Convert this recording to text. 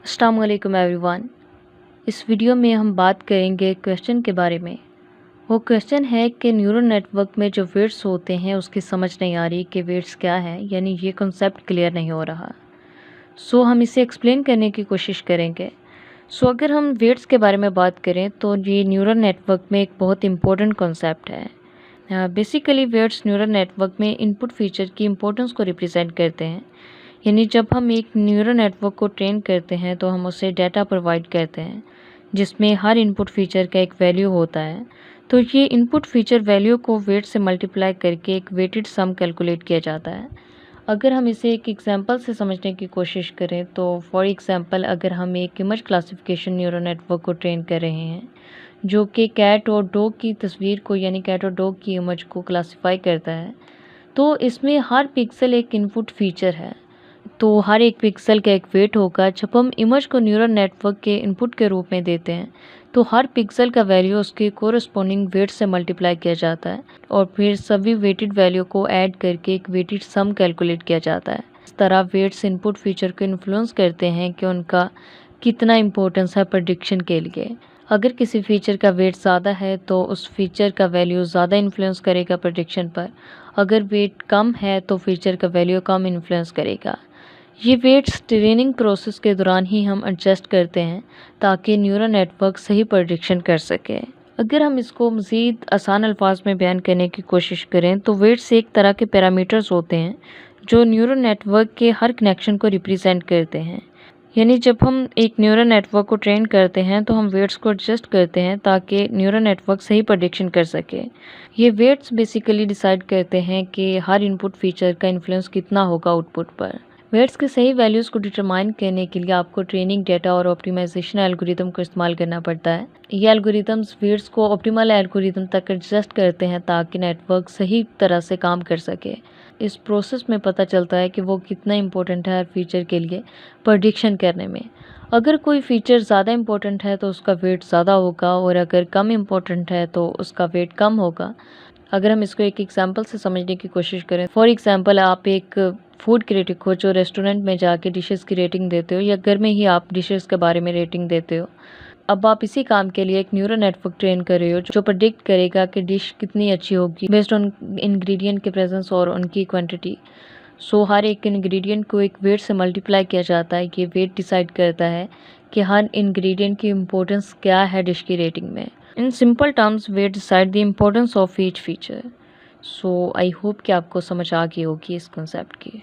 अस्सलाम वालेकुम एवरीवन। इस वीडियो में हम बात करेंगे क्वेश्चन के बारे में। वो क्वेश्चन है कि न्यूरल नेटवर्क में जो वेट्स होते हैं उसकी समझ नहीं आ रही कि वेट्स क्या है, यानी ये कॉन्सेप्ट क्लियर नहीं हो रहा। हम इसे एक्सप्लेन करने की कोशिश करेंगे। अगर हम वेट्स के बारे में बात करें तो ये न्यूरल नेटवर्क में एक बहुत इंपॉर्टेंट कॉन्सेप्ट है। बेसिकली वेट्स न्यूरल नेटवर्क में इनपुट फीचर की इम्पोर्टेंस को रिप्रेजेंट करते हैं। यानी जब हम एक न्यूरल नेटवर्क को ट्रेन करते हैं तो हम उसे डाटा प्रोवाइड करते हैं जिसमें हर इनपुट फीचर का एक वैल्यू होता है। तो ये इनपुट फीचर वैल्यू को वेट से मल्टीप्लाई करके एक वेटेड सम कैलकुलेट किया जाता है। अगर हम इसे एक एग्जांपल से समझने की कोशिश करें तो फॉर एग्जांपल अगर हम एक इमेज क्लासिफिकेशन न्यूरल नेटवर्क को ट्रेन कर रहे हैं जो कि कैट और डॉग की तस्वीर को, यानी कैट और डॉग की इमेज को क्लासीफाई करता है, तो इसमें हर पिक्सल एक इनपुट फीचर है। तो हर एक पिक्सल का एक वेट होगा। जब हम इमेज को न्यूरल नेटवर्क के इनपुट के रूप में देते हैं तो हर पिक्सल का वैल्यू उसके कोरस्पॉन्डिंग वेट से मल्टीप्लाई किया जाता है और फिर सभी वेटेड वैल्यू को ऐड करके एक वेटेड सम कैलकुलेट किया जाता है। इस तरह वेट्स इनपुट फीचर को इन्फ्लुएंस करते हैं कि उनका कितना इम्पोर्टेंस है प्रेडिक्शन के लिए। अगर किसी फीचर का वेट ज़्यादा है तो उस फीचर का वैल्यू ज़्यादा इन्फ्लुएंस करेगा प्रेडिक्शन पर। अगर वेट कम है तो फीचर का वैल्यू कम इन्फ्लुएंस करेगा। ये वेट्स ट्रेनिंग प्रोसेस के दौरान ही हम एडजस्ट करते हैं ताकि न्यूरल नेटवर्क सही प्रेडिक्शन कर सके। अगर हम इसको मज़ीद आसान अल्फाज में बयान करने की कोशिश करें तो वेट्स एक तरह के पैरामीटर्स होते हैं जो न्यूरल नेटवर्क के हर कनेक्शन को रिप्रेजेंट करते हैं। यानी जब हम एक न्यूरल नेटवर्क को ट्रेन करते हैं तो हम वेट्स को एडजस्ट करते हैं ताकि न्यूरल नेटवर्क सही प्रेडिक्शन कर सके। ये वेट्स बेसिकली डिसाइड करते हैं कि हर इनपुट फीचर का इन्फ्लुएंस कितना होगा आउटपुट पर। वेट्स के सही वैल्यूज़ को डिटरमाइन करने के लिए आपको ट्रेनिंग डेटा और ऑप्टिमाइजेशन एल्गोरिदम को इस्तेमाल करना पड़ता है। ये एल्गोरिदम्स वेट्स को ऑप्टिमल एल्गोरिदम तक एडजस्ट करते हैं ताकि नेटवर्क सही तरह से काम कर सके। इस प्रोसेस में पता चलता है कि वो कितना इम्पोर्टेंट है हर फीचर के लिए प्रेडिक्शन करने में। अगर कोई फीचर ज़्यादा इम्पोर्टेंट है तो उसका वेट ज़्यादा होगा और अगर कम इम्पोर्टेंट है तो उसका वेट कम होगा। अगर हम इसको एक एग्जांपल से समझने की कोशिश करें, फॉर एग्जांपल आप एक फूड क्रिटिक हो जो रेस्टोरेंट में जाके डिशेस की रेटिंग देते हो या घर में ही आप डिशेस के बारे में रेटिंग देते हो। अब आप इसी काम के लिए एक न्यूरल नेटवर्क ट्रेन कर रहे हो जो प्रेडिक्ट करेगा कि डिश कितनी अच्छी होगी बेस्ड ऑन इंग्रेडिएंट के प्रेजेंस और उनकी क्वांटिटी। हर एक इंग्रेडिएंट को एक वेट से मल्टीप्लाई किया जाता है। ये वेट डिसाइड करता है कि हर इंग्रेडिएंट की इम्पोर्टेंस क्या है डिश की रेटिंग में। In simple terms weight decide the importance of each feature. I hope कि आपको समझ आ गई होगी इस कॉन्सेप्ट की।